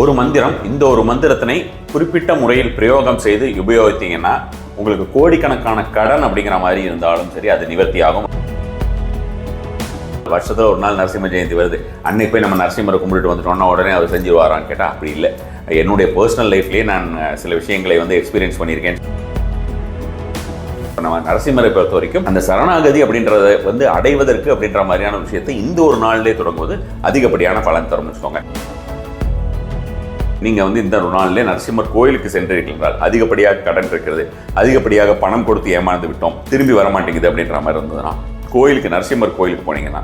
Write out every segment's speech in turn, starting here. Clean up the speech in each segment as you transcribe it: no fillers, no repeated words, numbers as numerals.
ஒரு மந்திரம், இந்த ஒரு மந்திரத்தினை குறிப்பிட்ட முறையில் பிரயோகம் செய்து உபயோகித்தீங்கன்னா உங்களுக்கு கோடிக்கணக்கான கடன் அப்படிங்கிற மாதிரி இருந்தாலும் சரி அது நிவர்த்தி ஆகும். வருஷத்தில் ஒரு நாள் நரசிம்ம ஜெயந்தி வருது, அன்னைக்கு போய் நம்ம நரசிம்மரை கும்பிட்டு வந்துட்டோம்னா உடனே அவர் செஞ்சுருவாரான்னு கேட்டால் அப்படி இல்லை. என்னுடைய பர்சனல் லைஃப்லேயே நான் சில விஷயங்களை எக்ஸ்பீரியன்ஸ் பண்ணியிருக்கேன். நம்ம நரசிம்மரை பொறுத்த வரைக்கும் அந்த சரணாகதி அப்படின்றத அடைவதற்கு அப்படின்ற மாதிரியான விஷயத்தை இந்த ஒரு நாளிலே தொடங்குவது அதிகப்படியான பலன் தரும்னு வச்சுக்கோங்க. நீங்கள் இந்த ஒரு நாளிலே நரசிம்மர் கோயிலுக்கு சென்றிருக்கின்றால் அதிகப்படியாக கடன் இருக்கிறது, அதிகப்படியாக பணம் கொடுத்து ஏமாந்து விட்டோம், திரும்பி வர மாட்டேங்குது அப்படின்ற மாதிரி இருந்ததுன்னா கோயிலுக்கு, நரசிம்மர் கோயிலுக்கு போனீங்கன்னா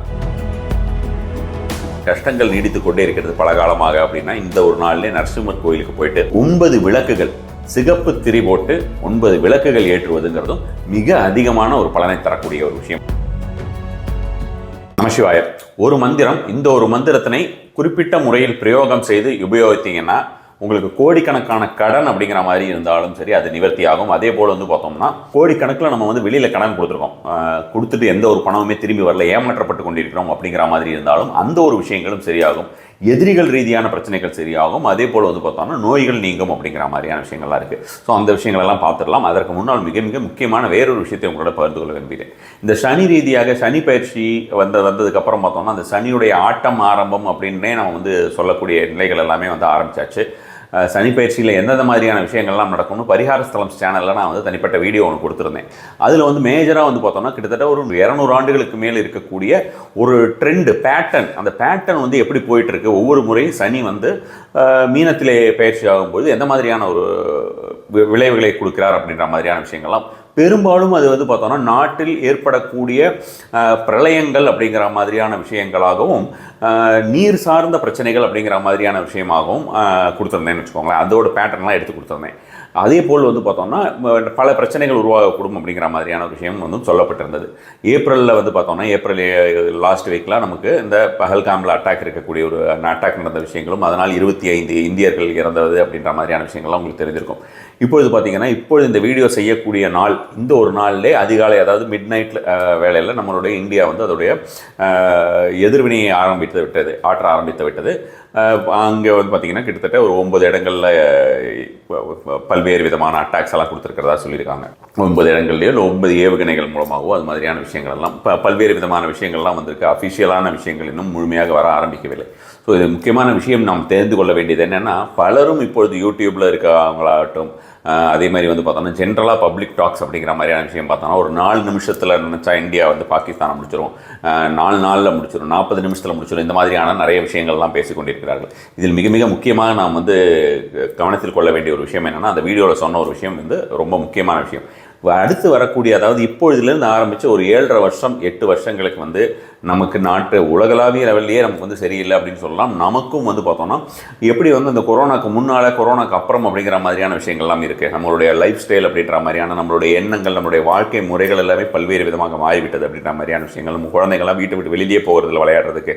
கஷ்டங்கள் நீடித்து கொண்டே இருக்கிறது பல காலமாக அப்படின்னா இந்த ஒரு நாளிலே நரசிம்மர் கோயிலுக்கு போயிட்டு 9 விளக்குகள், சிகப்பு திரி போட்டு 9 விளக்குகள் ஏற்றுவதுங்கிறதும் மிக அதிகமான ஒரு பலனை தரக்கூடிய ஒரு விஷயம். நமசிவாய. ஒரு மந்திரம், இந்த ஒரு மந்திரத்தினை குறிப்பிட்ட முறையில் பிரயோகம் செய்து உபயோகித்தீங்கன்னா உங்களுக்கு கோடிக்கணக்கான கடன் அப்படிங்கிற மாதிரி இருந்தாலும் சரி அது நிவர்த்தி ஆகும். அதே போல் பார்த்தோம்னா கோடிக்கணக்கில் நம்ம வெளியில் கடன் கொடுத்துருக்கோம், கொடுத்துட்டு எந்த ஒரு பணமுமே திரும்பி வரல, ஏமாற்றப்பட்டு கொண்டிருக்கிறோம் அப்படிங்கிற மாதிரி இருந்தாலும் அந்த ஒரு விஷயங்களும் சரியாகும். எதிரிகள் ரீதியான பிரச்சனைகள் சரியாகும். அதே போல் பார்த்தோம்னா நோய்கள் நீங்கும் அப்படிங்கிற மாதிரியான விஷயங்கள்லாம் இருக்குது. ஸோ அந்த விஷயங்களெல்லாம் பார்த்துடலாம். அதற்கு முன்னால் மிக மிக முக்கியமான வேறொரு விஷயத்தை உங்களோட பகிர்ந்து கொள்ள விரும்புகிறேன். இந்த சனி ரீதியாக சனி பயிற்சி வந்ததுக்கப்புறம் பார்த்தோம்னா அந்த சனியுடைய ஆட்டம் ஆரம்பம் அப்படின்னே நம்ம சொல்லக்கூடிய நிலைகள் எல்லாமே ஆரம்பிச்சாச்சு. சனி பயிற்சியில் எந்தெந்த மாதிரியான விஷயங்கள்லாம் நடக்கும்னு பரிகார ஸ்தலம் சேனலில் நான் தனிப்பட்ட வீடியோ ஒன்று கொடுத்துருந்தேன். அதில் மேஜராக பார்த்தோம்னா கிட்டத்தட்ட ஒரு 200 ஆண்டுகளுக்கு மேல் இருக்கக்கூடிய ஒரு ட்ரெண்டு பேட்டர்ன், அந்த பேட்டர்ன் எப்படி போயிட்டுருக்கு, ஒவ்வொரு முறையும் சனி மீனத்திலே பயிற்சி ஆகும்போது எந்த மாதிரியான ஒரு விளைவுகளை கொடுக்கிறார் அப்படின்ற மாதிரியான விஷயங்கள்லாம் பெரும்பாலும் அது பார்த்தோன்னா நாட்டில் ஏற்படக்கூடிய பிரளயங்கள் அப்படிங்கிற மாதிரியான விஷயங்களாகவும் நீர் சார்ந்த பிரச்சனைகள் அப்படிங்கிற மாதிரியான விஷயமாகவும் கொடுத்துருந்தேன்னு வச்சுக்கோங்களேன். அதோட பேட்டர்ன்லாம் எடுத்து கொடுத்துருந்தேன். அதே போல் பார்த்தோம்னா பல பிரச்சனைகள் உருவாகக்கூடும் அப்படிங்கிற மாதிரியான ஒரு விஷயம் சொல்லப்பட்டிருந்தது. ஏப்ரலில் பார்த்தோம்னா ஏப்ரல் லாஸ்ட் வீக்கில் நமக்கு இந்த பஹல்காமில் அட்டாக் இருக்கக்கூடிய ஒரு அட்டாக் நடந்த விஷயங்களும் அதனால் 25 இந்தியர்கள் இறந்தது அப்படின்ற மாதிரியான விஷயங்கள்லாம் உங்களுக்கு தெரிஞ்சிருக்கும். இப்பொழுது பார்த்தீங்கன்னா இப்பொழுது இந்த வீடியோ செய்யக்கூடிய நாள், இந்த ஒரு நாளிலே அதிகாலை, அதாவது மிட் நைட் வேளையில் நம்மளுடைய இந்தியா அதோடைய எதிர்வினையை ஆற்ற ஆரம்பித்து விட்டது. அங்கே பார்த்திங்கன்னா கிட்டத்தட்ட ஒரு 9 இடங்களில் பல்வேறு விதமான அட்டாக்ஸ் எல்லாம் கொடுத்துருக்கிறதா சொல்லியிருக்காங்க. 9 இடங்கள்லையோ இல்லை 9 ஏவுகணைகள் மூலமாகவோ அது மாதிரியான விஷயங்கள் எல்லாம் பல்வேறு விதமான விஷயங்கள்லாம் வந்திருக்கு. அஃபிஷியலான விஷயங்கள் இன்னும் முழுமையாக வர ஆரம்பிக்கவில்லை. ஸோ இது முக்கியமான விஷயம் நாம் தெரிந்து கொள்ள வேண்டியது என்னென்னா, பலரும் இப்பொழுது யூடியூப்பில் இருக்கவங்களாகட்டும், அதே மாதிரி பார்த்தோம்னா ஜென்ரலாக பப்ளிக் டாக்ஸ் அப்படிங்கிற மாதிரியான விஷயம் பார்த்தோன்னா ஒரு 4 நிமிஷத்தில் நினச்சா இந்தியா பாகிஸ்தானை முடிச்சிடும், 4 நாளில் முடிச்சிடும், 40 நிமிஷத்தில் முடிச்சிடும், இந்த மாதிரியான நிறைய விஷயங்கள்லாம் பேசிக்கொண்டிருக்கிறார்கள். இதில் மிக மிக முக்கியமாக நாம் கவனத்தில் கொள்ள வேண்டிய ஒரு விஷயம் என்னென்னா, அந்த வீடியோவில் சொன்ன ஒரு விஷயம் ரொம்ப முக்கியமான விஷயம். அடுத்து வரக்கூடிய, அதாவது இப்பொழுதுலேருந்து ஆரம்பித்து ஒரு 7.5 வருஷம் 8 வருஷங்களுக்கு நமக்கு நாட்டு உலகளாவிய லெவல்லையே நமக்கு சரியில்லை அப்படின்னு சொல்லலாம். நமக்கும் பார்த்தோம்னா எப்படி அந்த கொரோனாக்கு முன்னால், கொரோனாக்கு அப்புறம் அப்படிங்கிற மாதிரியான விஷயங்கள்லாம் இருக்குது. நம்மளுடைய லைஃப் ஸ்டைல் அப்படின்ற மாதிரியான நம்மளுடைய எண்ணங்கள், நம்மளுடைய வாழ்க்கை முறைகள் எல்லாமே பல்வேறு விதமாக மாறிவிட்டது அப்படின்ற மாதிரியான விஷயங்கள். நம்ம குழந்தைங்கள்லாம் வீட்டை விட்டு வெளியே போகிறதுல விளையாடுறதுக்கு,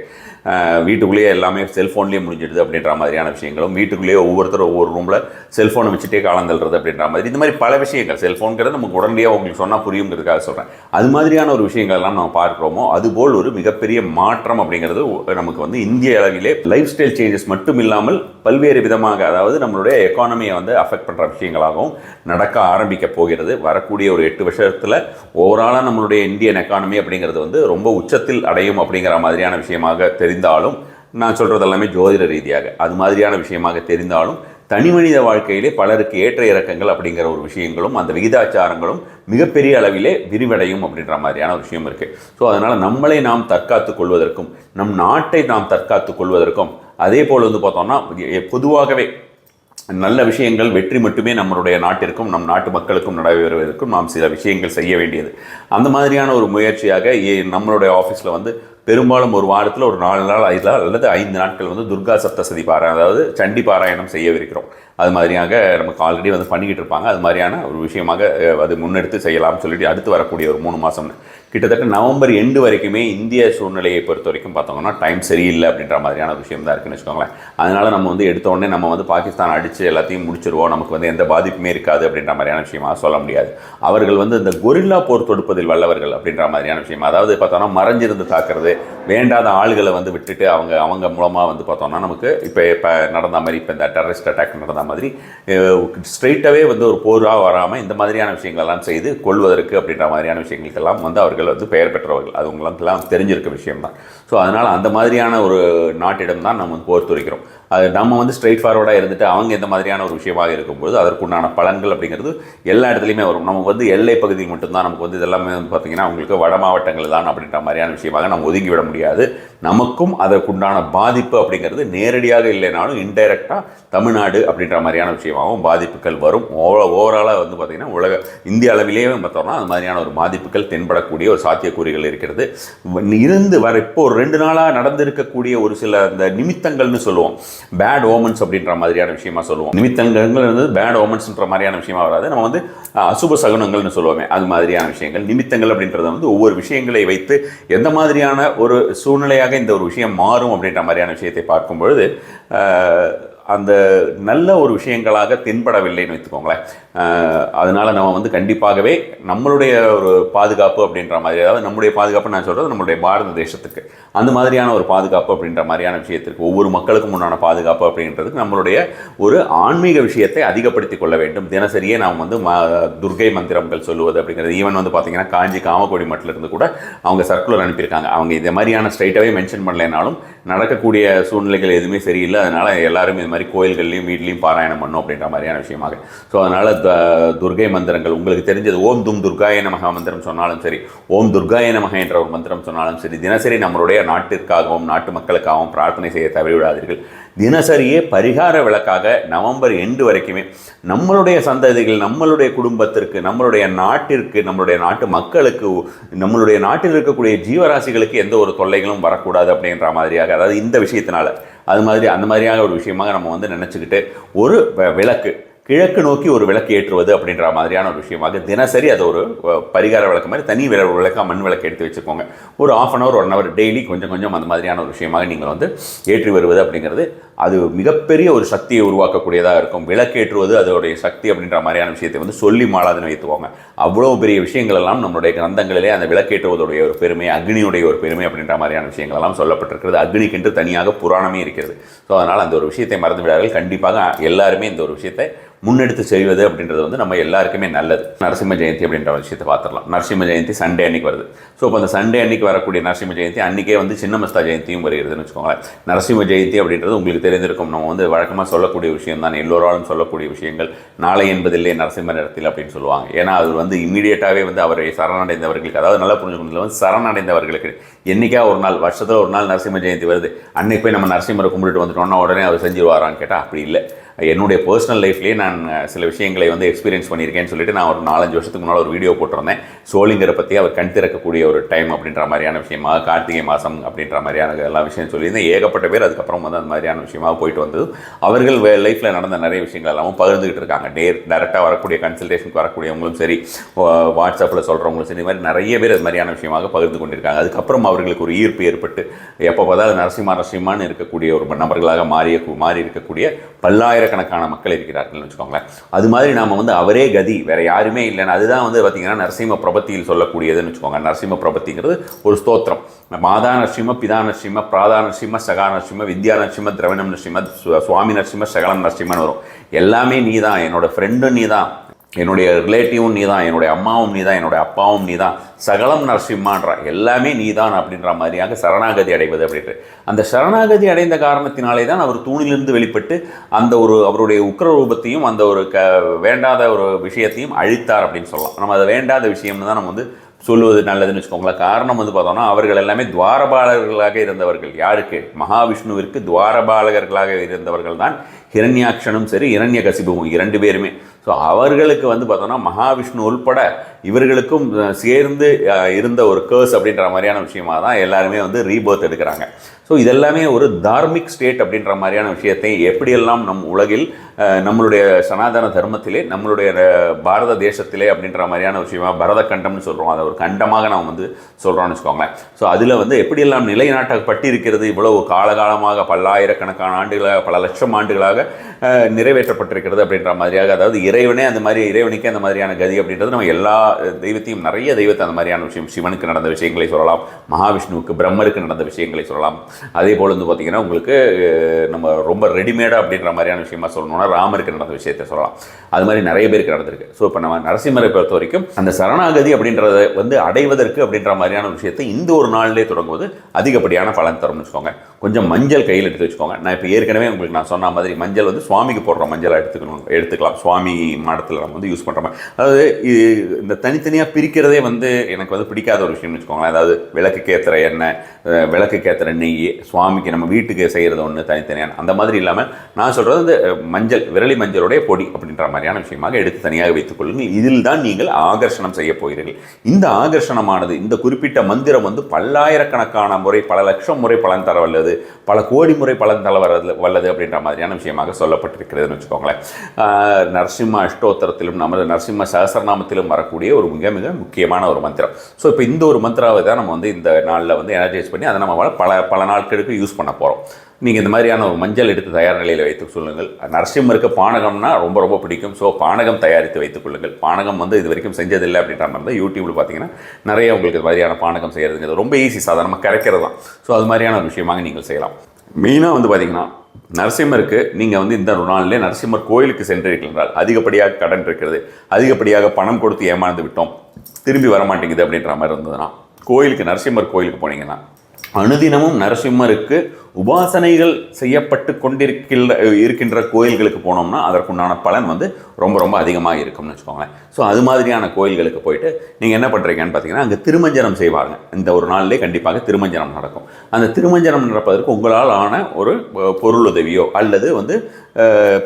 வீட்டுக்குள்ளேயே எல்லாமே செல்ஃபோன்லேயே முடிஞ்சிடுது அப்படின்ற மாதிரியான விஷயங்களும், வீட்டுக்குள்ளேயே ஒவ்வொருத்தரும் ஒவ்வொரு ரூமில் செல்ஃபோனை வச்சுட்டே காலந்தல்றது அப்படின்ற மாதிரி, இந்த மாதிரி பல விஷயங்கள். செல்ஃபோன்கிறது நமக்கு உடனடியாக உங்களுக்கு சொன்னால் புரியுங்கிறதுக்காக சொல்கிறேன். அது மாதிரியான ஒரு விஷயங்கள்லாம் நம்ம பார்க்குறோமோ, அதுபோல் ஒரு மிகப்பெரிய மாற்றம் அப்படிங்கிறது நமக்கு இந்திய அளவிலே லைஃப் ஸ்டைல் சேஞ்சஸ் மட்டும் இல்லாமல் பல்வேறு விதமாக, அதாவது நம்மளுடைய எக்கானமியை அஃபெக்ட் பண்ணுற விஷயங்களாகவும் நடக்க ஆரம்பிக்க போகிறது. வரக்கூடிய ஒரு 8 வருஷத்தில் ஓவராலாக நம்மளுடைய இந்தியன் எக்கானமி அப்படிங்கிறது ரொம்ப உச்சத்தில் அடையும் அப்படிங்கிற மாதிரியான விஷயமாக தெரிந்தாலும், நான் சொல்கிறது எல்லாமே ஜோதிட ரீதியாக அது மாதிரியான விஷயமாக தெரிந்தாலும், தனி மனித வாழ்க்கையிலே பலருக்கு ஏற்ற இறக்கங்கள் அப்படிங்கிற ஒரு விஷயங்களும் அந்த விகிதாச்சாரங்களும் மிகப்பெரிய அளவிலே விரிவடையும் அப்படின்ற மாதிரியான ஒரு விஷயம் இருக்குது. ஸோ அதனால் நம்மளை நாம் தற்காத்து கொள்வதற்கும், நம் நாட்டை நாம் தற்காத்து கொள்வதற்கும், அதே போல் பார்த்தோம்னா பொதுவாகவே நல்ல விஷயங்கள் வெற்றி மட்டுமே நம்மளுடைய நாட்டிற்கும் நம் நாட்டு மக்களுக்கும் நடைபெறுவதற்கும் நாம் சில விஷயங்கள் செய்ய வேண்டியது. அந்த மாதிரியான ஒரு முயற்சியாக நம்மளுடைய ஆஃபீஸில் பெரும்பாலும் ஒரு வாரத்தில் ஒரு 4 நாள் 5 நாள் அல்லது 5 நாட்கள் துர்கா சப்தசதி பாராயணம், அதாவது சண்டி பாராயணம் செய்யவிருக்கிறோம். அது மாதிரியாக நமக்கு ஆல்ரெடி பண்ணிக்கிட்டு இருப்பாங்க. அது மாதிரியான ஒரு விஷயமாக அது முன்னெடுத்து செய்யலாம்னு சொல்லிட்டு அடுத்து வரக்கூடிய ஒரு 3 மாதம் கிட்டத்தட்ட நவம்பர் எண்டு வரைக்குமே இந்திய சூழ்நிலையை பொறுத்த வரைக்கும் பார்த்தோம்னா டைம் சரியில்லை அப்படின்ற மாதிரியான விஷயம் தான் இருக்குன்னு வச்சுக்கோங்களேன். அதனால் நம்ம எடுத்த உடனே நம்ம பாகிஸ்தான் அடித்து எல்லாத்தையும் முடிச்சிருவோம், நமக்கு எந்த பாதிப்புமே இருக்காது அப்படின்ற மாதிரியான விஷயமாக சொல்ல முடியாது. அவர்கள் இந்த கொரில்லா போர் தொடுப்பதில் வல்லவர்கள் அப்படின்ற மாதிரியான விஷயம். அதாவது பார்த்தோம்னா மறைஞ்சிருந்து தாக்குறது, வேண்டாத ஆளுகளை வந்து விட்டுட்டு அவங்க மூலமாக வந்து பார்த்தோம்னா நமக்கு இப்போ நடந்த மாதிரி இப்போ இந்த டெரரிஸ்ட் அட்டாக் நடந்த மாதிரி ஸ்ட்ரெயிட்டாகவே வந்து ஒரு போராக வராமல் இந்த மாதிரியான விஷயங்களெல்லாம் செய்து கொள்வதற்கு அப்படின்ற மாதிரியான விஷயங்களுக்கெல்லாம் வந்து அவர்கள் வந்து பெயர் பெற்றவர்கள். அது உங்களுக்கெல்லாம் தெரிஞ்சிருக்க விஷயம் தான். ஸோ அதனால் அந்த மாதிரியான ஒரு நாட்டிடம் தான் நம்ம வந்து போர் துரைக்கிறோம். அது நம்ம வந்து ஸ்ட்ரெயிட் ஃபார்வர்டாக இருந்துட்டு அவங்க இந்த மாதிரியான ஒரு விஷயமாக இருக்கும்போது அதற்குண்டான பலன்கள் அப்படிங்கிறது எல்லா இடத்துலையுமே வரும். நம்ம வந்து எல்லை பகுதியில் மட்டும்தான் நமக்கு வந்து இதெல்லாமே வந்து பார்த்திங்கன்னா அவங்களுக்கு வட மாவட்டங்கள் தான் அப்படின்ற மாதிரியான விஷயமாக நம்ம ஒதுங்கிவிட முடியாது. நமக்கும் அதற்குண்டான பாதிப்பு அப்படிங்கிறது நேரடியாக இல்லைனாலும் இன்டைரக்டாக தமிழ்நாடு அப்படின்ற மாதிரியான விஷயமாகவும் பாதிப்புகள் வரும். ஓவராலாக வந்து பார்த்திங்கன்னா இந்திய அளவிலேயே பார்த்தோம்னா அது மாதிரியான ஒரு பாதிப்புகள் தென்படக்கூடிய ஒரு சாத்தியக்கூறுகள் இருக்கிறது. இருந்து வர இப்போ ஒரு 2 நாளாக நடந்திருக்கக்கூடிய ஒரு சில அந்த நிமித்தங்கள்னு சொல்லுவோம், பேட் ஓமன்ஸ் அப்படின்ற மாதிரியான விஷயமா சொல்லுவோம். நிமித்தங்கள் வந்து பேட் ஓமன்ஸ்ன்ற மாதிரியான விஷயமா வராது, நம்ம வந்து அசுப சகுனங்கள்னு சொல்லுவோமே அது மாதிரியான விஷயங்கள். நிமித்தங்கள் அப்படின்றது வந்து ஒவ்வொரு விஷயங்களை வைத்து எந்த மாதிரியான ஒரு சூழ்நிலையாக இந்த ஒரு விஷயம் மாறும் அப்படின்ற மாதிரியான விஷயத்தை பார்க்கும் பொழுது அந்த நல்ல ஒரு விஷயங்களாக தென்படவில்லைன்னு வைத்துக்கோங்களேன். அதனால் நம்ம வந்து கண்டிப்பாகவே நம்மளுடைய ஒரு பாதுகாப்பு அப்படின்ற மாதிரி, அதாவது நம்முடைய பாதுகாப்பு நான் சொல்கிறது நம்மளுடைய பாரத தேசத்துக்கு அந்த மாதிரியான ஒரு பாதுகாப்பு அப்படின்ற மாதிரியான விஷயத்திற்கு ஒவ்வொரு மக்களுக்கும் உண்டான பாதுகாப்பு அப்படின்றதுக்கு நம்மளுடைய ஒரு ஆன்மீக விஷயத்தை அதிகப்படுத்தி கொள்ள வேண்டும். தினசரியே நாம் வந்து துர்கை மந்திரங்கள் சொல்லுவது அப்படிங்கிறது, ஈவன் வந்து பார்த்திங்கன்னா காஞ்சி காமக்கோடி மட்டிலிருந்து கூட அவங்க சர்க்குலர் அனுப்பியிருக்காங்க. அவங்க இதை மாதிரியான ஸ்ட்ரைட்டாகவே மென்ஷன் பண்ணலைனாலும் நடக்கக்கூடிய சூழ்நிலைகள் எதுவுமே சரியில்லை, அதனால் எல்லாரும் இது மாதிரி கோயில்கள்லையும் வீட்லேயும் பாராயணம் பண்ணும் அப்படின்ற மாதிரியான விஷயமாக. ஸோ அதனால் துர்கை மந்திரங்கள் உங்களுக்கு தெரிஞ்சது ஓம் தும் துர்காய நமக மந்திரம் சொன்னாலும் சரி, ஓம் துர்காய நமக என்ற ஒரு மந்திரம் சொன்னாலும் சரி, தினசரி நம்மளுடைய நாட்டிற்காகவும் நாட்டு மக்களுக்காகவும் பிரார்த்தனை செய்ய தவறிவிடாதீர்கள். தினசரியே பரிகார விளக்காக நவம்பர் எண்டு வரைக்குமே நம்மளுடைய சந்ததிகள், நம்மளுடைய குடும்பத்திற்கு, நம்மளுடைய நாட்டிற்கு, நம்மளுடைய நாட்டு மக்களுக்கு, நம்மளுடைய நாட்டில் இருக்கக்கூடிய ஜீவராசிகளுக்கு எந்த ஒரு தொல்லைகளும் வரக்கூடாது அப்படின்ற மாதிரியாக, அதாவது இந்த விஷயத்தினால அது மாதிரி அந்த மாதிரியான ஒரு விஷயமாக நம்ம வந்து நினச்சிக்கிட்டு ஒரு விளக்கு கிழக்கு நோக்கி ஒரு விளக்கு ஏற்றுவது அப்படின்ற மாதிரியான ஒரு விஷயமாக தினசரி அது ஒரு பரிகார விளக்கு மாதிரி தனி விளக்காக மண் விளக்கு எடுத்து வச்சுக்கோங்க. ஒரு 1/2 hour 1 hour டெய்லி கொஞ்சம் கொஞ்சம் அந்த மாதிரியான ஒரு விஷயமாக நீங்கள் வந்து ஏற்றி வருவது அப்படிங்கிறது அது மிகப்பெரிய ஒரு சக்தியை உருவாக்கக்கூடியதாக இருக்கும். விளக்கேற்றுவது அதோடைய சக்தி அப்படின்ற மாதிரியான விஷயத்தை வந்து சொல்லி மாளாதுன்னு வைத்துவாங்க. அவ்வளோ பெரிய விஷயங்கள் எல்லாம் நம்மளுடைய கிரந்தங்களிலே அந்த விளக்கேற்றுவதுடைய ஒரு பெருமை, அக்னியுடைய ஒரு பெருமை அப்படின்ற மாதிரியான விஷயங்கள் எல்லாம் சொல்லப்பட்டிருக்கிறது. அக்னிக்கென்று தனியாக புராணமே இருக்கிறது. ஸோ அதனால் அந்த ஒரு விஷயத்தை மறந்து விடார்கள். கண்டிப்பாக எல்லாருமே இந்த ஒரு விஷயத்தை முன்னெடுத்து செய்வது அப்படின்றது வந்து நம்ம எல்லாருக்குமே நல்லது. நரசிம்ம ஜெயந்தி அப்படின்ற விஷயத்தை பார்த்துடலாம். நரசிம்ம ஜெயந்தி சண்டே அன்னைக்கு வருது. ஸோ இப்போ அந்த சண்டே அன்னைக்கு வரக்கூடிய நரசிம்ம ஜெயந்தி அன்றைக்கே வந்து சின்னமஸ்தா ஜெயந்தியும் வருகிறதுன்னு வச்சுக்கோங்களேன். நரசிம்ம ஜெயந்தி அப்படின்றது உங்களுக்கு தெரிந்திருக்கும், நம்ம வந்து வழக்கமாக சொல்லக்கூடிய விஷயம் தான், எல்லோராலும் சொல்லக்கூடிய விஷயங்கள். நாளை என்பதில்லை நரசிம்ம நேரத்தில் அப்படின்னு சொல்லுவாங்க. ஏன்னா அது வந்து இமீடியட்டாகவே வந்து அவரை சரணடைந்தவர்களுக்கு, அதாவது நல்லா புரிஞ்சுக்கணும், வந்து சரணடைந்தவர்களுக்கு என்றைக்கா ஒரு நாள், வருஷத்தில் ஒரு நாள் நரசிம்ம ஜெயந்தி வருது, அன்னைக்கு போய் நம்ம நரசிம்மரை கும்பிட்டு வந்துட்டோம்னா உடனே அவர் செஞ்சுருவாரான்னு கேட்டால் அப்படி இல்லை. என்னுடைய பர்சனல் லைஃப்லேயே நான் சில விஷயங்களை வந்து எக்ஸ்பீரியன்ஸ் பண்ணியிருக்கேன்னு சொல்லிட்டு நான் ஒரு 4-5 வருஷத்துக்கு முன்னால் ஒரு வீடியோ போட்டிருந்தேன். சோளிங்கரை பற்றி அவர் கண் திறக்கக்கூடிய ஒரு டைம் அப்படின்ற மாதிரியான விஷயமாக, கார்த்திகை மாதம் அப்படின்ற மாதிரியான எல்லா விஷயம் சொல்லியிருந்தேன். ஏகப்பட்ட பேர் அதுக்கப்புறம் வந்து அந்த மாதிரியான விஷயமாக போயிட்டு வந்தது. அவர்கள் லைஃப்பில் நடந்த நிறைய விஷயங்கள் எல்லாமும் பகிர்ந்துக்கிட்டு இருக்காங்க. டேரெக்டாக வரக்கூடிய கன்சல்டேஷனுக்கு வரக்கூடியவங்களும் சரி, வாட்ஸ்அப்பில் சொல்கிறவங்களும் சரி, இது மாதிரி நிறைய பேர் அது மாதிரியான விஷயமாக பகிர்ந்து கொண்டிருக்காங்க. அதுக்கப்புறம் அவர்களுக்கு ஒரு ஈர்ப்பு ஏற்பட்டு எப்போ பார்த்தாலும் நரசிம்மான்னு இருக்கக்கூடிய ஒரு நபர்களாக மாறி இருக்கக்கூடிய பல்லாயிரக்கணக்கான மக்கள் இருக்கிறார்கள்னு வச்சுக்கோங்களேன். அது மாதிரி நாம் வந்து அவரே கதி, வேறு யாருமே இல்லைன்னு, அதுதான் வந்து பார்த்திங்கன்னா நரசிம்ம பிரபத்தியில் சொல்லக்கூடியதுன்னு வச்சுக்கோங்க. நரசிம்ம பிரபத்திங்கிறது ஒரு ஸ்தோத்திரம். மாதா நரசிம்ம, பிதா நரசிம்ம, பிராதா நரசிம்ம, சகா நரசிம்ம, வித்யா நரசிம்ம, திரவணம் நரசிம்ம, சுவாமி நரசிம்ம, சகலம் நரசிம்மன்னு வரும். எல்லாமே நீ தான், என்னோடய ஃப்ரெண்டும் நீ தான், என்னுடைய ரிலேட்டிவும் நீ தான், என்னுடைய அம்மாவும் நீ தான், என்னுடைய அப்பாவும் நீ தான், சகலம் நரசிம்மான்ற எல்லாமே நீ தான் அப்படின்ற மாதிரியாக சரணாகதி அடைவது அப்படின்ட்டு. அந்த சரணாகதி அடைந்த காரணத்தினாலே தான் அவர் தூணிலிருந்து வெளிப்பட்டு அந்த ஒரு அவருடைய உக்கிரரூபத்தையும் அந்த ஒரு வேண்டாத ஒரு விஷயத்தையும் அழித்தார் அப்படின்னு சொல்லலாம். நம்ம அதை வேண்டாத விஷயம்னு தான் நம்ம வந்து சொல்லுவது நல்லதுன்னு வச்சுக்கோங்களேன். காரணம் வந்து பார்த்தோம்னா அவர்கள் எல்லாமே துவாரபாலகர்களாக இருந்தவர்கள். யாருக்கு? மகாவிஷ்ணுவிற்கு துவாரபாலகர்களாக இருந்தவர்கள் தான் ஹிரண்யாக்ஷனும் சரி, இரண்யகசிபுவும் 2 பேருமே. ஸோ அவர்களுக்கு வந்து பார்த்தோன்னா மகாவிஷ்ணு உள்பட இவர்களுக்கும் சேர்ந்து இருந்த ஒரு கேர்ஸ் அப்படின்ற மாதிரியான விஷயமாக தான் எல்லாருமே வந்து ரீபர்த் எடுக்கிறாங்க. ஸோ இதெல்லாமே ஒரு தார்மிக் ஸ்டேட் அப்படின்ற மாதிரியான விஷயத்தை எப்படியெல்லாம் நம் உலகில் நம்மளுடைய சனாதன தர்மத்திலே, நம்மளுடைய பாரத தேசத்திலே அப்படின்ற மாதிரியான விஷயமாக பரத கண்டம்னு சொல்கிறோம், அதை ஒரு கண்டமாக நாம் வந்து சொல்கிறோம்னு வச்சுக்கோங்களேன். ஸோ அதில் வந்து எப்படியெல்லாம் நிலைநாட்டப்பட்டிருக்கிறது, இவ்வளவு காலகாலமாக பல்லாயிரக்கணக்கான ஆண்டுகளாக, பல லட்சம் ஆண்டுகளாக நிறைவேற்றப்பட்டிருக்கிறது அப்படின்ற மாதிரியாக, அதாவது இறைவனே அந்த மாதிரி இறைவனுக்கே அந்த மாதிரியான கதி அப்படின்றது நம்ம எல்லா தெய்வத்தையும் நிறைய தெய்வத்தை அந்த மாதிரியான விஷயம் சிவனுக்கு நடந்த விஷயங்களை சொல்லலாம், மகாவிஷ்ணுவுக்கு பிரம்மருக்கு நடந்த விஷயங்களை சொல்லலாம். அதே போல் வந்து பார்த்திங்கன்னா உங்களுக்கு நம்ம ரொம்ப ரெடிமேடாக அப்படின்ற மாதிரியான விஷயமா சொல்லணும்னா ராமருக்கு நடந்த விஷயத்தை சொல்லலாம். அது மாதிரி நிறைய பேருக்கு நடந்திருக்கு. ஸோ இப்போ நம்ம நரசிம்மரை பொறுத்த வரைக்கும் அந்த சரணாகதி அப்படின்றத வந்து அடைவதற்கு அப்படின்ற மாதிரியான விஷயத்தை இந்த ஒரு நாளிலே தொடங்குவது அதிகப்படியான பலன் தரும்னு வச்சுக்கோங்க. கொஞ்சம் மஞ்சள் கையில் எடுத்து வச்சுக்கோங்க. நான் இப்போ ஏற்கனவே உங்களுக்கு நான் சொன்ன மாதிரி மஞ்சள் வந்து சுவாமிக்கு போடுற மஞ்சளாக எடுத்துக்கலாம். சுவாமி மாடத்தில் நம்ம வந்து யூஸ் பண்ணுற மாதிரி. அதாவது இந்த தனித்தனியாக பிரிக்கிறதே வந்து எனக்கு வந்து பிடிக்காத ஒரு விஷயம்னு வச்சுக்கோங்களேன். அதாவது விளக்குக்கு ஏற்றுற எண்ணெய், விளக்குக்கு ஏற்றுற நெய், சுவாமிக்கு நம்ம வீட்டுக்கு செய்கிறது ஒன்று தனித்தனியான அந்த மாதிரி இல்லாமல் நான் சொல்கிறது இந்த மஞ்சள் விரலி மஞ்சளுடைய பொடி அப்படின்ற மாதிரியான விஷயமாக எடுத்து தனியாக வைத்துக் கொள்ளுங்கள். இதில் தான் நீங்கள் ஆகர்ஷணம் செய்ய போகிறீர்கள். இந்த ஆகர்ஷணமானது இந்த குறிப்பிட்ட மந்திரம் வந்து பல்லாயிரக்கணக்கான முறை, பல லட்சம் முறை பலன் தர வல்லது, பல கோடி முறை பலன் தர வல்லது அப்படின்ற மாதிரியான விஷயமாக சொல்லப்பட்டிருக்கிறதுன்னு வச்சுக்கோங்களேன். நரசிம்ம அஷ்டோத்திரத்திலும் நமது நரசிம்ம சகஸ்ரநாமத்திலும் வரக்கூடிய ஒரு மிக மிக முக்கியமான ஒரு மந்திரம். ஸோ இப்போ இந்த ஒரு மந்திராவை தான் நம்ம வந்து இந்த நாளில் வந்து எனர்ஜைஸ் பண்ணி அதை நம்ம பல நாட்களுக்கு யூஸ் பண்ண போகிறோம். நீங்கள் இந்த மாதிரியான ஒரு மஞ்சள் எடுத்து தயார் நிலையில் வைத்து சொல்லுங்கள். நரசிம்மருக்கு பானகம்னா ரொம்ப ரொம்ப பிடிக்கும். ஸோ பானகம் தயாரித்து வைத்துக் கொள்ளுங்கள். பானகம் வந்து இது வரைக்கும் செஞ்சதில்லை அப்படின்ற மாதிரி தான் யூடியூப்பில் பார்த்தீங்கன்னா நிறைய உங்களுக்கு இது மாதிரியான பானகம் செய்கிறதுங்கிறது ரொம்ப ஈஸி, சாதாரணமாக கரைக்கிறது தான். ஸோ அது மாதிரியான ஒரு விஷயமாக நீங்கள் செய்யலாம். மெயினாக வந்து பார்த்திங்கன்னா நரசிம்மருக்கு நீங்கள் வந்து இந்த ஒரு நாளிலே நரசிம்மர் கோயிலுக்கு சென்றிருக்கின்றால் அதிகப்படியாக கடன் இருக்கிறது, அதிகப்படியாக பணம் கொடுத்து ஏமாந்து விட்டோம், திரும்பி வரமாட்டேங்குது அப்படின்ற மாதிரி இருந்ததுன்னா கோயிலுக்கு நரசிம்மர் கோயிலுக்கு போனீங்கன்னா அனுதினமும் நரசிம்மருக்கு உபாசனைகள் செய்யப்பட்டு இருக்கின்ற கோயில்களுக்கு போனோம்னா அதற்குண்டான பலன் வந்து ரொம்ப ரொம்ப அதிகமாக இருக்கும்னு வச்சுக்கோங்களேன். ஸோ அது மாதிரியான கோயில்களுக்கு போயிட்டு நீங்கள் என்ன பண்ணுறீங்கன்னு பார்த்தீங்கன்னா அங்கே திருமஞ்சனம் செய்வாங்க. இந்த ஒரு நாளிலே கண்டிப்பாக திருமஞ்சனம் நடக்கும். அந்த திருமஞ்சனம் நடப்பதற்கு உங்களால் ஆன ஒரு பொருள் உதவியோ அல்லது வந்து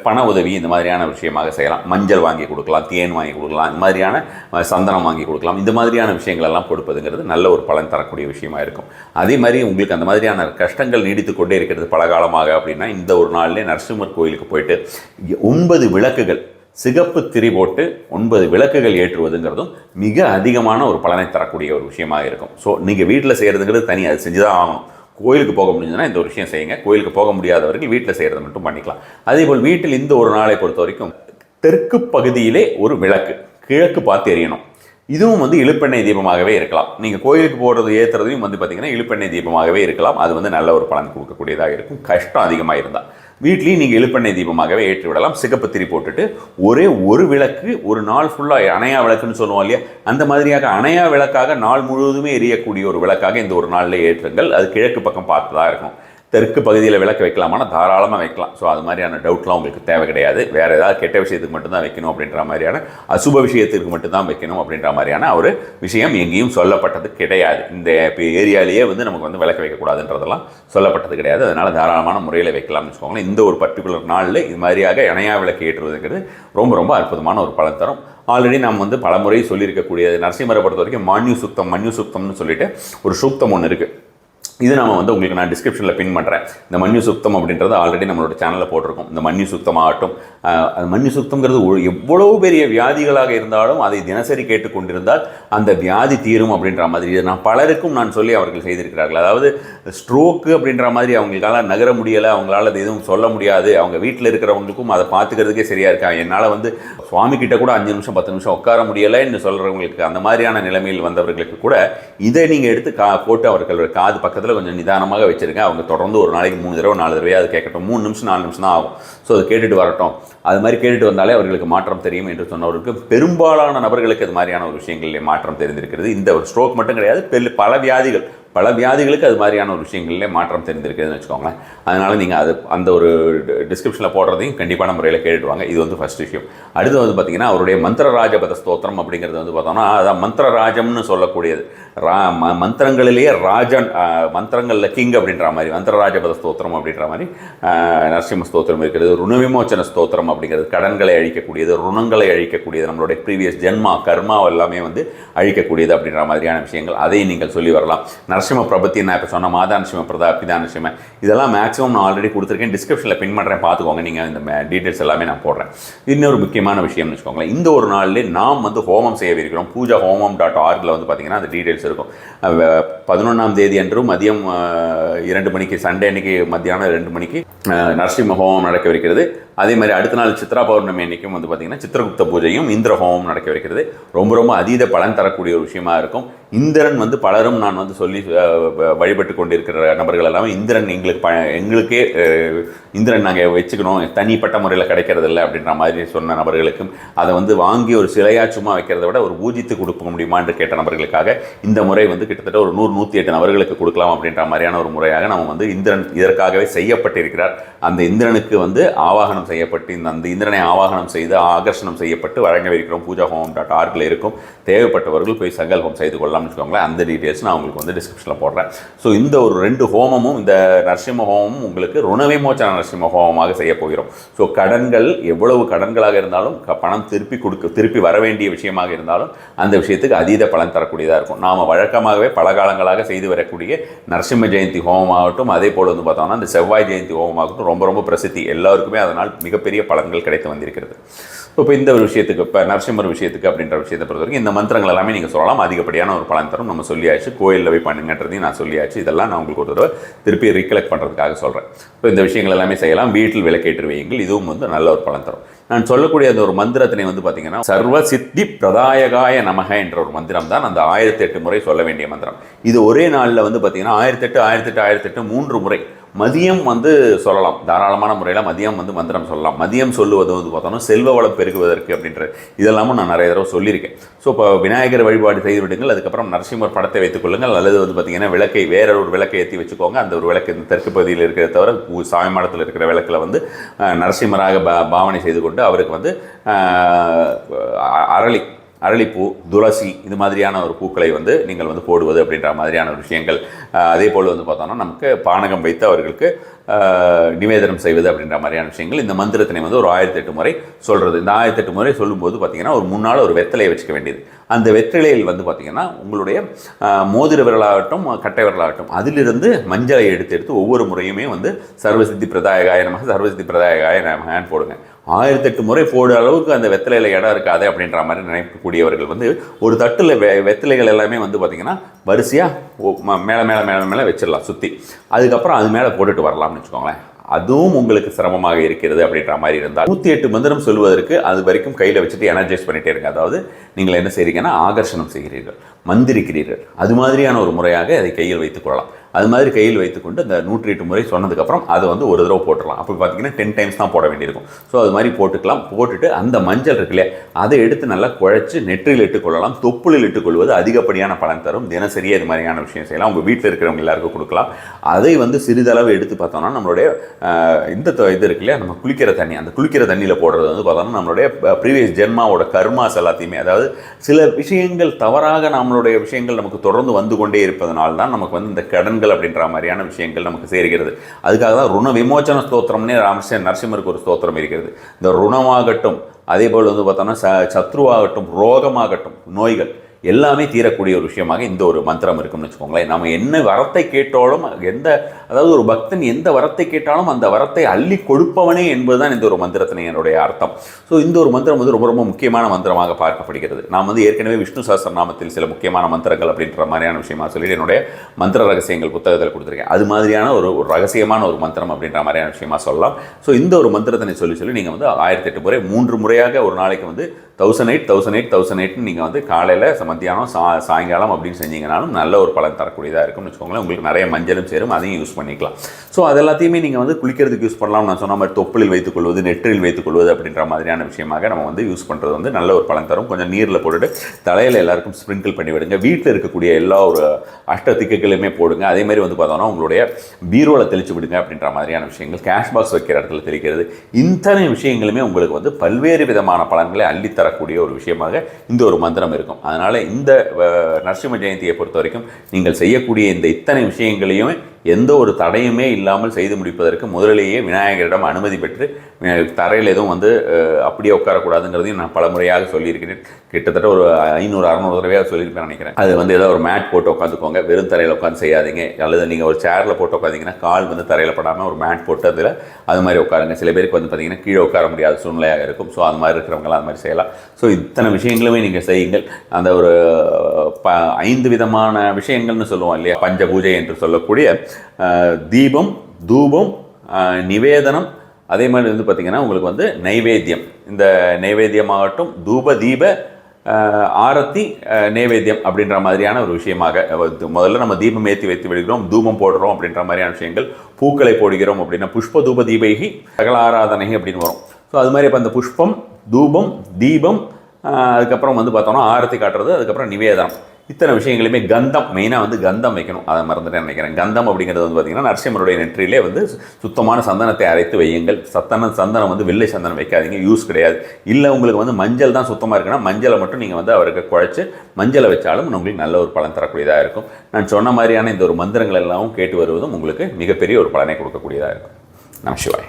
பண உதவி இந்த மாதிரியான விஷயமாக செய்யலாம். மஞ்சள் வாங்கி கொடுக்கலாம், தேன் வாங்கி கொடுக்கலாம், இந்த மாதிரியான சந்தனம் வாங்கி கொடுக்கலாம். இந்த மாதிரியான விஷயங்கள் எல்லாம் கொடுப்பதுங்கிறது நல்ல ஒரு பலன் தரக்கூடிய விஷயமா இருக்கும். அதே மாதிரி உங்களுக்கு அந்த மாதிரியான கஷ்டங்கள் நீடித்து கொண்டே இருக்கிறது பல காலமாக அப்படின்னா இந்த ஒரு நாளிலே நரசிம்மர் கோயிலுக்கு போயிட்டு 9 விளக்குகள் சிகப்பு திரி போட்டு 9 விளக்குகள் ஏற்றுவதுங்கிறதும் மிக அதிகமான ஒரு பலனை தரக்கூடிய ஒரு விஷயமாக இருக்கும். ஸோ நீங்கள் வீட்டில் செய்கிறதுங்கிறது தனி, அது செஞ்சு தான் ஆகணும். கோயிலுக்கு போக முடிஞ்சதுன்னா இந்த ஒரு விஷயம் செய்யுங்க. கோயிலுக்கு போக முடியாதவர்கள் வீட்டில் செய்கிறத மட்டும் பண்ணிக்கலாம். அதேபோல் வீட்டில் இந்த ஒரு நாளை பொறுத்த வரைக்கும் தெற்கு பகுதியிலே ஒரு விளக்கு கிழக்கு பார்த்து எரியணும். இதுவும் வந்து இழுப்பெண்ணெய் தீபமாகவே இருக்கலாம். நீங்கள் கோயிலுக்கு போடுறது ஏற்றுறதையும் வந்து பார்த்திங்கன்னா இழுப்பெண்ணெய் தீபமாகவே இருக்கலாம். அது வந்து நல்ல ஒரு பலன் கொடுக்கக்கூடியதாக இருக்கும். கஷ்டம் அதிகமாக இருந்தால் வீட்லேயும் நீங்கள் இழுப்பெண்ணெய் தீபமாகவே ஏற்றி விடலாம். சிகப்பு திரி போட்டுட்டு ஒரே ஒரு விளக்கு ஒரு நாள் ஃபுல்லாக அணையா விளக்குன்னு சொல்லுவோம் இல்லையா, அந்த மாதிரியாக அணையா விளக்காக நாள் முழுவதுமே எரியக்கூடிய ஒரு விளக்காக இந்த ஒரு நாளில் ஏற்றுங்கள். அது கிழக்கு பக்கம் பார்த்து தான் இருக்கும். தெற்கு பகுதியில் விளக்கு வைக்கலாமான்னா தாராளமாக வைக்கலாம். ஸோ அது மாதிரியான டவுட்லாம் உங்களுக்கு தேவை கிடையாது. வேறு ஏதாவது கெட்ட விஷயத்துக்கு மட்டும்தான் வைக்கணும் அப்படின்ற மாதிரியான, அசுப விஷயத்திற்கு மட்டும்தான் வைக்கணும் அப்படின்ற மாதிரியான ஒரு விஷயம் எங்கேயும் சொல்லப்பட்டது கிடையாது. இந்த ஏரியாலேயே வந்து நமக்கு வந்து விளக்கு வைக்கக்கூடாதுன்றதெல்லாம் சொல்லப்பட்டது கிடையாது. அதனால் தாராளமான முறையில் வைக்கலாம்னு வச்சுக்கோங்களேன். இந்த ஒரு பர்டிகுலர் நாளில் இது மாதிரியாக இணையா விளக்கு ஏற்றுவதுங்கிறது ரொம்ப ரொம்ப அற்புதமான ஒரு பலன் தரும். ஆல்ரெடி நாம் வந்து பல முறை சொல்லியிருக்கக்கூடியது நரசிம்மரை பொறுத்த வரைக்கும் மன்யு சுக்தம்னு சொல்லிட்டு ஒரு சூக்தம் ஒன்று இருக்குது. இது நம்ம வந்து உங்களுக்கு நான் டிஸ்கிரிப்ஷனில் பின் பண்ணுறேன். இந்த மன்யு சுத்தம் அப்படின்றது ஆல்ரெடி நம்மளோட சேனலில் போட்டிருக்கோம். இந்த மன்யு சுத்தமாகட்டும், அது மன்யு சுத்தம்ங்கிறது எவ்வளவு பெரிய வியாதிகளாக இருந்தாலும் அதை தினசரி கேட்டுக்கொண்டிருந்தால் அந்த வியாதி தீரும் அப்படின்ற மாதிரி நான் பலருக்கும் நான் சொல்லி அவர்கள் செய்திருக்கிறார்கள். அதாவது ஸ்ட்ரோக்கு அப்படின்ற மாதிரி அவங்களுக்கால நகர முடியலை, அவங்களால அது எதுவும் சொல்ல முடியாது, அவங்க வீட்டில் இருக்கிறவங்களுக்கும் அதை பார்த்துக்கிறதுக்கே சரியாக இருக்கா, என்னால் வந்து சுவாமி கிட்ட கூட 5 நிமிஷம் 10 நிமிஷம் உட்கார முடியலைன்னு சொல்கிறவங்களுக்கு, அந்த மாதிரியான நிலைமையில் வந்தவர்களுக்கு கூட இதை நீங்கள் எடுத்து போட்டு அவர்கள் காது பக்கத்தில் கொஞ்சம் நிதானமாக வச்சுருங்க. அவங்க தொடர்ந்து ஒரு நாளைக்கு 3 தடவை 4 தடவை அது கேட்கட்டும். 3 நிமிஷம் 4 நிமிஷம் தான் ஆகும். ஸோ அது கேட்டுட்டு வரட்டும். அது மாதிரி கேட்டுட்டு வந்தாலே அவர்களுக்கு மாற்றம் தெரியும் என்று சொன்னவர்களுக்கு பெரும்பாலான நபர்களுக்கு அது மாதிரியான ஒரு விஷயங்களிலே மாற்றம் தெரிந்திருக்கிறது. இந்த ஒரு ஸ்ட்ரோக் மட்டும் கிடையாது, பல வியாதிகளுக்கு அது மாதிரியான ஒரு விஷயங்களிலே மாற்றம் தெரிந்திருக்குதுன்னு வச்சுக்கோங்களேன். அதனால் நீங்கள் அது அந்த ஒரு டிஸ்கிரிப்ஷனில் போடுறதையும் கண்டிப்பான முறையில் கேட்டுடுவாங்க. இது வந்து ஃபஸ்ட் விஷயம். அடுத்து வந்து பார்த்திங்கன்னா அவருடைய மந்திரராஜபத ஸ்தோத்திரம் அப்படிங்கிறது வந்து பார்த்தோம்னா அதான் மந்திரராஜம்னு சொல்லக்கூடியது. மந்திரங்களிலேயே ராஜன், மந்திரங்களில் கிங் அப்படின்ற மாதிரி மந்திரராஜபத ஸ்தோத்திரம் அப்படின்ற மாதிரி நரசிம்ம ஸ்தோத்திரம் இருக்கிறது. ருணவிமோச்சன ஸ்தோத்திரம் அப்படிங்கிறது கடன்களை அழிக்கக்கூடியது, ருணங்களை அழிக்கக்கூடியது, நம்மளுடைய ப்ரீவியஸ் ஜென்மா கர்மா எல்லாமே வந்து அழிக்கக்கூடியது அப்படின்ற மாதிரியான விஷயங்கள். அதையும் நீங்கள் சொல்லி வரலாம். நரசிம்ம பிரபத்தி நான் இப்போ சொன்ன மாதா நரசிம்ம பிதா நரசிம்ம இதெல்லாம் மேக்ஸிமம் நான் ஆல்ரெடி கொடுத்துருக்கேன். டிஸ்கிரிப்ஷனில் பின் பண்ணுறேன், பார்த்துக்கோங்க. நீங்கள் இந்த டீட்டெயில்ஸ் எல்லாமே நான் போடுறேன். இன்னொரு முக்கியமான விஷயம்னு வச்சுக்கோங்களேன், இந்த ஒரு நாளில் நாம் வந்து ஹோமம் செய்யவிருக்கிறோம். பூஜா ஹோமம்.orgல வந்து பார்த்திங்கன்னா அந்த டீட்டெயில்ஸ் பீரியட்ஸ் இருக்கும். 11ஆம் தேதி அன்றும் மதியம் 2 மணிக்கு, சண்டே அன்னைக்கு மத்தியானம் 2 மணிக்கு நரசிம்ம ஹோமம் நடக்கவிருக்கிறது. அதே மாதிரி அடுத்த நாள் சித்ரா பௌர்ணமி அன்னைக்கும் வந்து பார்த்திங்கன்னா சித்திரகுப்த பூஜையும் இந்திர ஹோமம் நடக்கவிருக்கிறது. ரொம்ப ரொம்ப அதீத பலன் தரக்கூடிய ஒரு விஷயமா இருக்கும். இந்திரன் வந்து பலரும் நான் வந்து சொல்லி வழிபட்டு கொண்டிருக்கிற நபர்கள் எல்லாமே இந்திரன் எங்களுக்கே இந்திரன் நாங்கள் வச்சுக்கணும், தனிப்பட்ட முறையில் கிடைக்கிறது இல்லை அப்படின்ற மாதிரி சொன்ன நபர்களுக்கும், அதை வந்து வாங்கி ஒரு சிலையா சும்மா வைக்கிறத விட ஒரு பூஜித்து கொடுக்க முடியுமா என்று கேட்ட நபர்களுக்காக இந்த முறை வந்து கிட்டத்தட்ட ஒரு 100-108 நபர்களுக்கு கொடுக்கலாம் அப்படின்ற மாதிரியான ஒரு முறையாக நம்ம வந்து இந்திரன் இதற்காகவே செய்யப்பட்டிருக்கிறார். அந்த இந்திரனுக்கு வந்து ஆவாகனம் செய்யப்பட்டு அந்த இந்திரனை ஆவாகனம் செய்து ஆகர்ஷணம் செய்யப்பட்டு வழங்கவிருக்கிறோம். poojahovam.org இருக்கும். தேவைப்பட்டவர்கள் போய் சங்கல்பம் செய்து கொள்ளலாம்னு வச்சுக்கோங்களேன். அந்த டீட்டெயில்ஸ் நான் உங்களுக்கு வந்து டிஸ்கிரிப்ஷனில் போடுறேன். ஸோ இந்த ஒரு 2 ஹோமமும், இந்த நரசிம்ம ஹோமமும் உங்களுக்கு ருண விமோச்சன நரசிம்ம ஹோமமாக செய்ய போகிறோம். ஸோ கடன்கள் எவ்வளவு கடன்களாக இருந்தாலும் பணம் திருப்பி வர வேண்டிய விஷயமாக இருந்தாலும் அந்த விஷயத்துக்கு அதீத பலன் தரக்கூடியதாக இருக்கும். நாம் வழக்கமாகவே பல காலங்களாக செய்து வரக்கூடிய நரசிம்ம ஜெயந்தி ஹோமமாகட்டும், அதே போல் வந்து பார்த்தோம்னா இந்த செவ்வாய் ஜெயந்தி ஹோமமாகட்டும் ரொம்ப ரொம்ப பிரசித்தி, எல்லாருக்குமே அதனால் மிகப்பெரிய பலன்கள் கிடைத்து வந்திருக்கிறது. இப்போ இந்த ஒரு விஷயத்துக்கு, இப்போ நரசிம்மர் விஷயத்துக்கு அப்படின்ற விஷயத்தை பொறுத்த வரைக்கும் இந்த மந்திரங்கள் எல்லாமே நீங்கள் சொல்லலாம். அதிகப்படியான ஒரு பலன் தரும். நம்ம சொல்லியாச்சு, கோயிலில் போய் பண்ணுங்கன்றதையும் நான் சொல்லியாச்சு. இதெல்லாம் நான் உங்களுக்கு ஒரு தடவை திருப்பி ரீகலெக்ட் பண்ணுறதுக்காக சொல்கிறேன். இப்போ இந்த விஷயங்கள் எல்லாமே செய்யலாம். வீட்டில் விளக்கேற்று வையுங்கள். இதுவும் வந்து நல்ல ஒரு பலன் தரும். நான் சொல்லக்கூடிய அந்த ஒரு மந்திரத்தினை வந்து பார்த்தீங்கன்னா சர்வ சித்தி பிரதாயகாய நமக என்ற ஒரு மந்திரம் தான் அந்த 1008 முறை சொல்ல வேண்டிய மந்திரம். இது ஒரே நாளில் வந்து பார்த்தீங்கன்னா 1008 3 முறை மதியம் வந்து சொல்லலாம். தாராளமான முறையில் மதியம் வந்து மந்திரம் சொல்லலாம். மதியம் சொல்லுவது வந்து பார்த்தோம்னா செல்வ வளம் பெருகுவதற்கு அப்படின்ற இதெல்லாமும் நான் நிறைய தடவை சொல்லியிருக்கேன். ஸோ இப்போ விநாயகர் வழிபாடு செய்து விடுங்கள். அதுக்கப்புறம் நரசிம்மர் படத்தை வைத்துக் கொள்ளுங்கள். அல்லது வந்து பார்த்திங்கன்னா விளக்கை, வேற ஒரு விளக்கை ஏற்றி வச்சுக்கோங்க. அந்த ஒரு விளக்கு இந்த தெற்கு பகுதியில் இருக்கிறத தவிர சாமி மடத்தில் இருக்கிற விளக்கில் வந்து நரசிம்மராக பாவனை செய்து கொண்டு அவருக்கு வந்து அரளிப்பூ, துளசி இது மாதிரியான ஒரு பூக்களை வந்து நீங்கள் வந்து போடுவது அப்படின்ற மாதிரியான ஒரு விஷயங்கள். அதே போல் வந்து பார்த்தோம்னா நமக்கு பானகம் வைத்து அவர்களுக்கு நிவேதனம் செய்வது அப்படின்ற மாதிரியான விஷயங்கள். இந்த மந்திரத்தினை வந்து ஒரு 1008 முறை சொல்கிறது. இந்த 1008 முறை சொல்லும்போது பார்த்திங்கன்னா ஒரு 3 நாள் ஒரு வெத்தலையை வச்சுக்க வேண்டியது. அந்த வெற்றிலையில் வந்து பார்த்திங்கன்னா உங்களுடைய மோதிர விரலாகட்டும், கட்டை விரலாகட்டும், அதிலிருந்து மஞ்சளை எடுத்து ஒவ்வொரு முறையுமே வந்து சர்வசித்தி பிரதாயகாய நமக, சர்வசித்தி பிரதாயகாய நமகன்னு போடுங்க. 1008 முறை போடுற அளவுக்கு அந்த வெத்தலையில் இடம் இருக்காது அப்படின்ற மாதிரி நினைக்கக்கூடியவர்கள் வந்து ஒரு தட்டில் வெத்தலைகள் எல்லாமே வந்து பார்த்திங்கன்னா வரிசையாக மேலே வச்சிடலாம் சுற்றி. அதுக்கப்புறம் அது மேலே போட்டுட்டு வரலாம்னு வச்சுக்கோங்களேன். அதுவும் உங்களுக்கு சிரமமாக இருக்கிறது அப்படின்ற மாதிரி இருந்தால் 108 மந்திரம் சொல்வதற்கு அது வரைக்கும் கையில் வச்சுட்டு எனர்ஜைஸ் பண்ணிகிட்டே இருங்க. அதாவது நீங்கள் என்ன செய்கிறீங்கன்னா ஆகர்ஷணம் செய்கிறீர்கள், மந்திரிக்கிறீர்கள். அது மாதிரியான ஒரு முறையாக அதை கையில் வைத்துக் கொள்ளலாம். அது மாதிரி கையில் வைத்துக்கொண்டு அந்த 108 முறை சொன்னதுக்கப்புறம் அதை வந்து ஒரு தடவை போட்டுடலாம். அப்போ பார்த்தீங்கன்னா 10 டைம்ஸ் தான் போட வேண்டியிருக்கும். ஸோ அது மாதிரி போட்டுக்கலாம். போட்டுட்டு அந்த மஞ்சள் இருக்கு இல்லையா, அதை எடுத்து நல்லா குழைச்சி நெற்றியில் இட்டுக்கொள்ளலாம். தொப்புளில் இட்டுக்கொள்வது அதிகப்படியான பலன் தரும். தினசரியே இது மாதிரியான விஷயம் செய்யலாம். உங்கள் வீட்டில் இருக்கிறவங்க எல்லாருக்கும் கொடுக்கலாம். அதை வந்து சிறிதளவு எடுத்து பார்த்தோம்னா நம்மளுடைய இது இருக்கு இல்லையா, நம்ம குளிக்கிற தண்ணி, அந்த குளிக்கிற தண்ணியில் போடுறது வந்து பார்த்தோம்னா நம்மளுடைய ப்ரீவியஸ் ஜென்மாவோட கர்மாஸ் எல்லாத்தையுமே, அதாவது சில விஷயங்கள் தவறாக நம்மளுடைய விஷயங்கள் நமக்கு தொடர்ந்து வந்து கொண்டே இருப்பதனால தான் நமக்கு வந்து இந்த கடன் அப்படின்ற மாதிரியான விஷயங்கள் நமக்கு சேர்கிறது. அதுக்காக தான் ருண விமோச்சன ஸ்தோத்திரம்னே நரசிம்மருக்கு ஒரு ஸ்தோத்திரம் இருக்கிறது. இந்த ருணமாகட்டும், அதே போல் வந்து பார்த்தோம்னா சத்ருவாகட்டும், ரோகமாகட்டும், நோய்கள் எல்லாமே தீரக்கூடிய ஒரு விஷயமாக இந்த ஒரு மந்திரம் இருக்குன்னு வச்சுக்கோங்களேன். நம்ம என்ன வரத்தை கேட்டாலும், அதாவது ஒரு பக்தன் எந்த வரத்தை கேட்டாலும் அந்த வரத்தை அள்ளி கொடுப்பவனே என்பதுதான் இந்த ஒரு மந்திரத்தினுடைய அர்த்தம். ஸோ இந்த ஒரு மந்திரம் வந்து ரொம்ப ரொம்ப முக்கியமான மந்திரமாக பார்க்கப்படுகிறது. நான் வந்து ஏற்கனவே விஷ்ணு சஹஸ்ரநாமத்தில் சில முக்கியமான மந்திரங்கள் அப்படின்ற மாதிரியான விஷயமா சொல்லிட்டு என்னுடைய மந்திர ரகசியங்கள் புத்தகத்தில் கொடுத்துருக்கேன். அது மாதிரியான ஒரு ரகசியமான ஒரு மந்திரம் அப்படின்ற மாதிரியான விஷயமா சொல்லலாம். ஸோ இந்த ஒரு மந்திரத்தினை சொல்லி நீங்கள் வந்து 1008 முறை 3 முறையாக ஒரு நாளைக்கு வந்து 1008 நீங்கள் வந்து காலையில், மத்தியானம், சாயங்காலம் அப்படின்னு செஞ்சீங்கனாலும் நல்ல ஒரு பலன் தரக்கூடியதாக இருக்கும்னு வச்சுக்கோங்களேன். உங்களுக்கு நிறைய மஞ்சளும் சேரும், அதையும் யூஸ் பண்ணிக்கலாம். ஸோ அது எல்லாத்தையுமே நீங்கள் வந்து குளிக்கிறதுக்கு யூஸ் பண்ணலாம். நான் சொன்ன மாதிரி தொப்புளில் வைத்துக்கொள்வது, நெற்றில் வைத்துக்கொள்வது அப்படின்ற மாதிரியான விஷயமாக நம்ம வந்து யூஸ் பண்ணுறது வந்து நல்ல ஒரு பலன் தரும். கொஞ்சம் நீரில் போட்டுட்டு தலையில் எல்லாருக்கும் ஸ்ப்ரிங்கிள் பண்ணி விடுங்க. வீட்டில் இருக்கக்கூடிய எல்லா ஒரு திக்குகளையுமே போடுங்க. அதேமாதிரி வந்து பார்த்தோன்னா உங்களுடைய பீரோவில் தெளிச்சு விடுங்க அப்படின்ற மாதிரியான விஷயங்கள். கேஷ் பாக்ஸ் வைக்கிற இடத்துல தெளிக்கிறது, இத்தனை விஷயங்களுமே உங்களுக்கு வந்து பல்வேறு விதமான பலன்களை அள்ளித்தரக்கூடிய ஒரு விஷயமாக இந்த ஒரு மந்திரம் இருக்கும். அதனால் இந்த நரசிம்ம ஜெயந்தியை பொறுத்த வரைக்கும் நீங்கள் செய்யக்கூடிய இந்த இத்தனை விஷயங்களையும் எந்த ஒரு தடையுமே இல்லாமல் செய்து முடிப்பதற்கு முதலிலேயே விநாயகரிடம் அனுமதி பெற்று தரையில் எதுவும் வந்து அப்படியே உட்காரக்கூடாதுங்கிறதையும் நான் பல முறையாக சொல்லியிருக்கிறேன். கிட்டத்தட்ட ஒரு 500-600 தடவையாக சொல்லியிருப்பேன் நினைக்கிறேன். அது வந்து ஏதோ ஒரு மேட் போட்டு உட்காந்துக்கோங்க, வெறும் தரையில் உட்காந்து செய்யாதீங்க. அல்லது நீங்கள் ஒரு சேரில் போட்டு உட்காந்திங்கன்னா கால் வந்து தரையில் படாமல் ஒரு மேட் போட்டு அதில் அது மாதிரி உட்காருங்க. சில பேருக்கு வந்து பார்த்திங்கன்னா கீழே உட்கார முடியாத சூழ்நிலையாக இருக்கும். ஸோ அது மாதிரி இருக்கிறவங்களாம் அது மாதிரி செய்யலாம். ஸோ இத்தனை விஷயங்களுமே நீங்கள் செய்யுங்கள். அந்த ஒரு 5 விதமான விஷயங்கள்னு சொல்லுவோம் இல்லையா, பஞ்ச பூஜை என்று சொல்லக்கூடிய தீபம், தூபம், நிவேதனம், அதே மாதிரி வந்து பார்த்திங்கன்னா உங்களுக்கு வந்து நைவேத்தியம். இந்த நைவேத்தியமாகட்டும் தூப தீப ஆரத்தி நைவேத்தியம் அப்படின்ற மாதிரியான ஒரு விஷயமாக முதல்ல நம்ம தீபம் ஏற்றி வைத்து விடுகிறோம், தூபம் போடுறோம் அப்படின்ற மாதிரியான விஷயங்கள். பூக்களை போடுகிறோம் அப்படின்னா புஷ்ப தூப தீபைகி சகல ஆராதனை அப்படின்னு வரும். ஸோ அது மாதிரி இப்போ அந்த புஷ்பம், தூபம், தீபம், அதுக்கப்புறம் வந்து பார்த்தோம்னா ஆரத்தி காட்டுறது, அதுக்கப்புறம் நிவேதனம், இத்தனை விஷயங்களுமே. கந்தம், மெயினாக வந்து கந்தம் வைக்கணும், அதை மறந்துட்டேன் நினைக்கிறேன். கந்தம் அப்படிங்கிறது வந்து பார்த்திங்கன்னா நரசிம்மருடைய நெற்றியிலே வந்து சுத்தமான சந்தனத்தை அரைத்து வையுங்கள். சந்தனம் வந்து வெள்ளை சந்தனம் வைக்காதீங்க, யூஸ் கிடையாது. இல்லை உங்களுக்கு வந்து மஞ்சள் தான் சுத்தமாக இருக்குன்னா மஞ்சளை மட்டும் நீங்கள் வந்து அவருக்கு குழைச்சி மஞ்சளை வச்சாலும் உங்களுக்கு நல்ல ஒரு பலன் தரக்கூடியதாக இருக்கும். நான் சொன்ன மாதிரியான இந்த ஒரு மந்திரங்கள் எல்லாம் கேட்டு வருவதும் உங்களுக்கு மிகப்பெரிய ஒரு பலனை கொடுக்கக்கூடியதாக இருக்கும். நம சிவாய்.